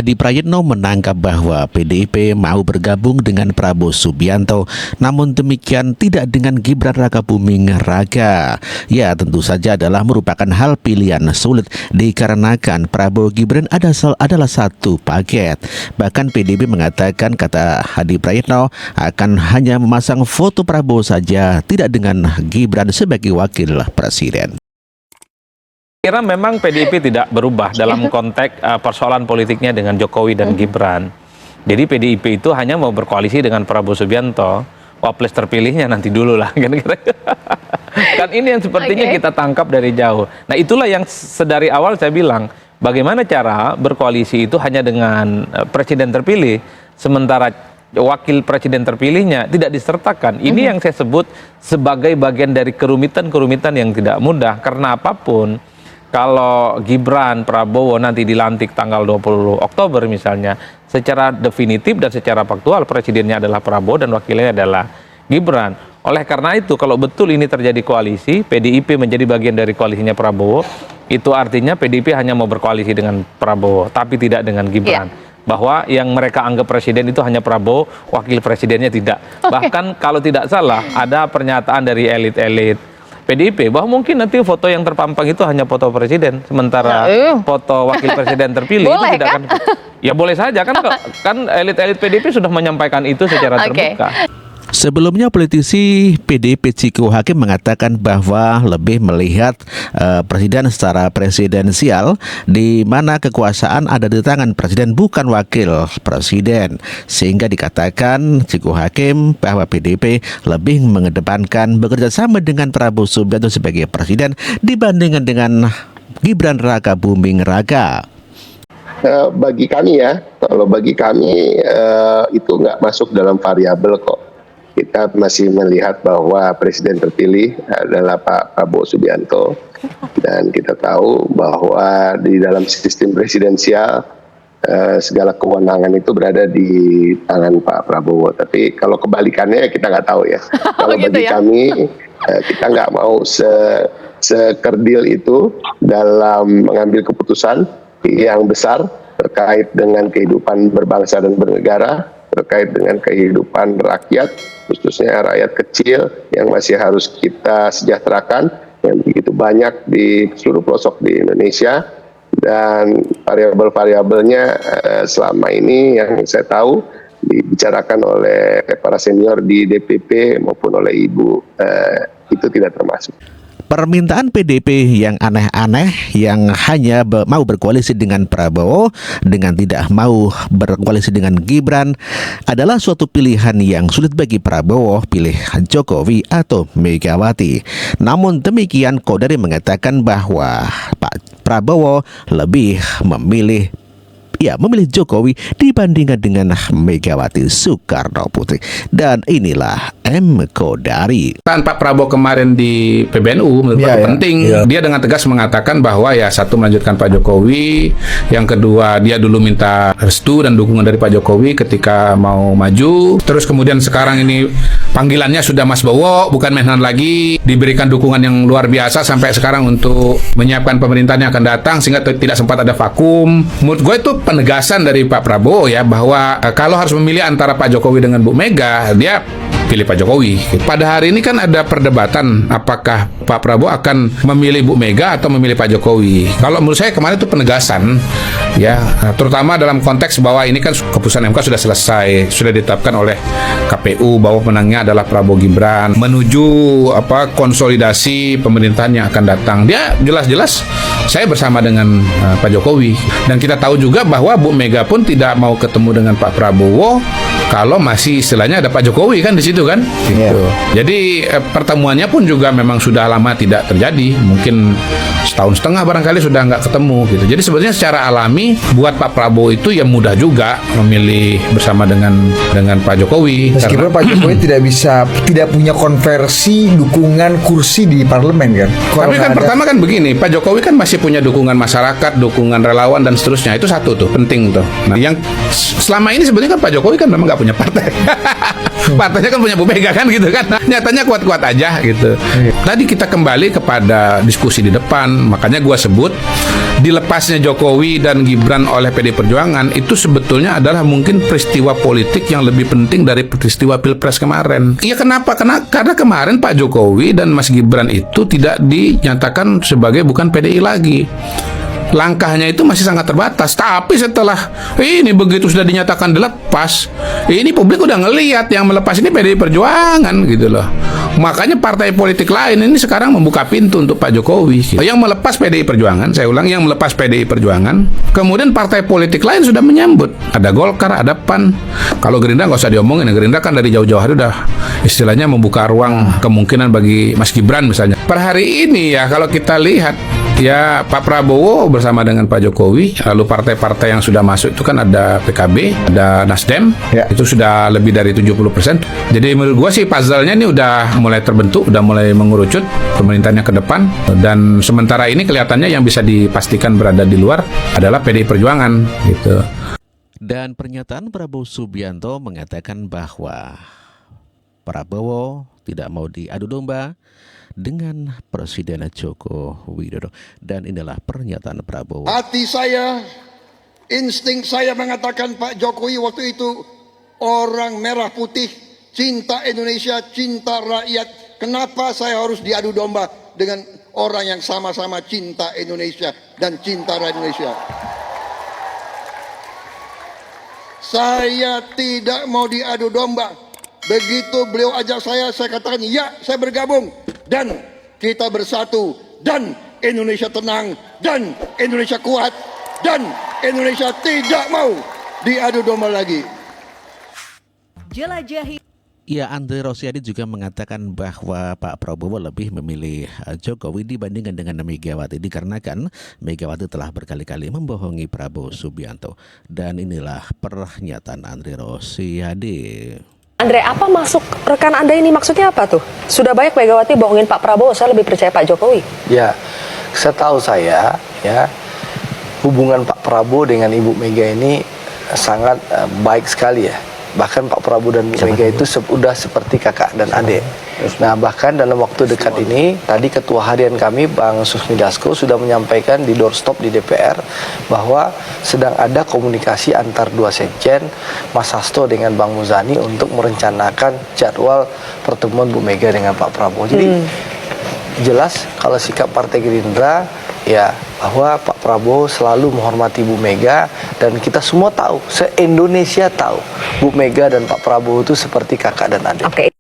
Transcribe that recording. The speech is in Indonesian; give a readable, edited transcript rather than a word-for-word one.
Hadi Prayitno menangkap bahwa PDIP mau bergabung dengan Prabowo Subianto, namun demikian tidak dengan Gibran Rakabuming Raka. Ya, tentu saja merupakan hal pilihan sulit dikarenakan Prabowo Gibran adalah satu paket. Bahkan PDIP mengatakan, kata Hadi Prayitno, akan hanya memasang foto Prabowo saja, tidak dengan Gibran sebagai wakil presiden. Kira memang PDIP tidak berubah dalam konteks persoalan politiknya dengan Jokowi dan Gibran. Jadi PDIP itu hanya mau berkoalisi dengan Prabowo Subianto, wapres terpilihnya nanti dulu lah. Kan ini yang sepertinya kita tangkap dari jauh. Nah, itulah yang sedari awal saya bilang, bagaimana cara berkoalisi itu hanya dengan presiden terpilih, sementara wakil presiden terpilihnya tidak disertakan. Ini yang saya sebut sebagai bagian dari kerumitan-kerumitan yang tidak mudah. Karena apapun, kalau Gibran, Prabowo nanti dilantik tanggal 20 Oktober misalnya, secara definitif dan secara faktual presidennya adalah Prabowo dan wakilnya adalah Gibran. Oleh karena itu, kalau betul ini terjadi koalisi, PDIP menjadi bagian dari koalisinya Prabowo, itu artinya PDIP hanya mau berkoalisi dengan Prabowo, tapi tidak dengan Gibran. Bahwa yang mereka anggap presiden itu hanya Prabowo, wakil presidennya tidak. Bahkan kalau tidak salah, ada pernyataan dari elit-elit PDIP bahwa mungkin nanti foto yang terpampang itu hanya foto presiden, sementara foto wakil presiden terpilih itu tidak akan. Ya boleh saja kan elit-elit PDIP sudah menyampaikan itu secara terbuka. Sebelumnya politisi PDIP Ciko Hakim mengatakan bahwa lebih melihat presiden secara presidensial, di mana kekuasaan ada di tangan presiden bukan wakil presiden, sehingga dikatakan Ciko Hakim bahwa PDIP lebih mengedepankan bekerja sama dengan Prabowo Subianto sebagai presiden dibandingkan dengan Gibran Rakabuming Raka. Bagi kami kalau bagi kami itu nggak masuk dalam variabel kok. Kita masih melihat bahwa presiden terpilih adalah Pak Prabowo Subianto, dan kita tahu bahwa di dalam sistem presidensial segala kewenangan itu berada di tangan Pak Prabowo. Tapi kalau kebalikannya kita nggak tahu ya. Kalau bagi kami kita nggak mau sekerdil itu dalam mengambil keputusan yang besar terkait dengan kehidupan berbangsa dan bernegara, terkait dengan kehidupan rakyat, khususnya rakyat kecil yang masih harus kita sejahterakan, yang begitu banyak di seluruh pelosok di Indonesia. Dan variabel-variabelnya selama ini yang saya tahu dibicarakan oleh para senior di DPP maupun oleh Ibu itu tidak termasuk. Permintaan PDIP yang aneh-aneh, yang hanya mau berkoalisi dengan Prabowo dengan tidak mau berkoalisi dengan Gibran, adalah suatu pilihan yang sulit bagi Prabowo, pilih Jokowi atau Megawati. Namun demikian, Kodari mengatakan bahwa Pak Prabowo lebih memilih Jokowi dibandingkan dengan Megawati Soekarno Putri. Dan inilah M. Kodari. Pak Prabowo kemarin di PBNU menurut aku penting. Dia dengan tegas mengatakan bahwa satu melanjutkan Pak Jokowi, yang kedua dia dulu minta restu dan dukungan dari Pak Jokowi ketika mau maju. Terus kemudian sekarang ini panggilannya sudah Mas Bowo, bukan Menhan lagi, diberikan dukungan yang luar biasa sampai sekarang untuk menyiapkan pemerintahan yang akan datang sehingga tidak sempat ada vakum. Menurut gue itu penegasan dari Pak Prabowo bahwa kalau harus memilih antara Pak Jokowi dengan Bu Mega, dia pilih Pak Jokowi. Pada hari ini kan ada perdebatan apakah Pak Prabowo akan memilih Bu Mega atau memilih Pak Jokowi. Kalau menurut saya kemarin itu penegasan terutama dalam konteks bahwa ini kan keputusan MK sudah selesai, sudah ditetapkan oleh KPU bahwa menangnya adalah Prabowo Gibran menuju konsolidasi pemerintahan yang akan datang. Dia jelas-jelas saya bersama dengan Pak Jokowi, dan kita tahu juga bahwa Bu Mega pun tidak mau ketemu dengan Pak Prabowo kalau masih istilahnya ada Pak Jokowi kan di situ kan. Gitu. Jadi pertemuannya pun juga memang sudah lama tidak terjadi, mungkin setahun setengah barangkali sudah nggak ketemu gitu. Jadi sebetulnya secara alami buat Pak Prabowo itu mudah juga memilih bersama dengan Pak Jokowi. Meskipun Pak Jokowi tidak punya konversi dukungan kursi di parlemen kan. Tapi kan pertama kan begini, Pak Jokowi kan masih punya dukungan masyarakat, dukungan relawan dan seterusnya. Itu satu tuh, penting tuh. Nah, yang selama ini sebetulnya kan Pak Jokowi kan memang nggak punya partai. Partainya kan punya Bu Mega kan gitu kan. Nah, nyatanya kuat-kuat aja gitu. Tadi kita kembali kepada diskusi di depan, makanya gua sebut dilepasnya Jokowi dan Gibran oleh PD Perjuangan itu sebetulnya adalah mungkin peristiwa politik yang lebih penting dari peristiwa Pilpres kemarin. Iya, kenapa? Karena kemarin Pak Jokowi dan Mas Gibran itu tidak dinyatakan sebagai bukan PDI lagi. Langkahnya itu masih sangat terbatas. Tapi setelah ini begitu sudah dinyatakan dilepas, ini publik udah ngelihat yang melepas ini PDI Perjuangan gitu loh. Makanya partai politik lain ini sekarang membuka pintu untuk Pak Jokowi gitu. Yang melepas PDI Perjuangan, saya ulang, yang melepas PDI Perjuangan. Kemudian partai politik lain sudah menyambut. Ada Golkar, ada PAN. Kalau Gerindra nggak usah diomongin. Gerindra kan dari jauh-jauh hari udah istilahnya membuka ruang kemungkinan bagi Mas Gibran misalnya. Per hari ini ya kalau kita lihat ya Pak Prabowo bersama dengan Pak Jokowi, lalu partai-partai yang sudah masuk itu kan ada PKB, ada Nasdem, itu sudah lebih dari 70%. Jadi menurut gua sih puzzle-nya ini udah mulai terbentuk, udah mulai mengerucut pemerintahnya ke depan. Dan sementara ini kelihatannya yang bisa dipastikan berada di luar adalah PDI Perjuangan gitu. Dan pernyataan Prabowo Subianto mengatakan bahwa Prabowo tidak mau diadu domba dengan Presiden Joko Widodo. Dan inilah pernyataan Prabowo. Hati saya, insting saya mengatakan Pak Jokowi waktu itu orang merah putih, cinta Indonesia, cinta rakyat. Kenapa saya harus diadu domba dengan orang yang sama-sama cinta Indonesia dan cinta rakyat Indonesia? Saya tidak mau diadu domba. Begitu beliau ajak saya katakan ya, saya bergabung. Dan kita bersatu, dan Indonesia tenang, dan Indonesia kuat, dan Indonesia tidak mau diadu domba lagi. Jelajahi. Ya, Andre Rosiade juga mengatakan bahwa Pak Prabowo lebih memilih Jokowi dibandingkan dengan Megawati, dikarenakan Megawati telah berkali-kali membohongi Prabowo Subianto. Dan inilah pernyataan Andre Rosiade. Andre, apa masuk rekan Anda ini maksudnya apa tuh? Sudah banyak Megawati bohongin Pak Prabowo, saya lebih percaya Pak Jokowi. Ya, setahu saya ya hubungan Pak Prabowo dengan Ibu Mega ini sangat baik sekali ya. Bahkan Pak Prabowo dan Mega itu sudah seperti kakak dan adik. Nah, bahkan dalam waktu dekat ini, tadi Ketua Harian kami, Bang Susmi Dasko, sudah menyampaikan di doorstop di DPR bahwa sedang ada komunikasi antar dua sekjen, Mas Hasto dengan Bang Muzani, untuk merencanakan jadwal pertemuan Bu Mega dengan Pak Prabowo. Jadi jelas kalau sikap Partai Gerindra ya bahwa Pak Prabowo selalu menghormati Bu Mega, dan kita semua tahu, se-Indonesia tahu Bu Mega dan Pak Prabowo itu seperti kakak dan adik. Oke.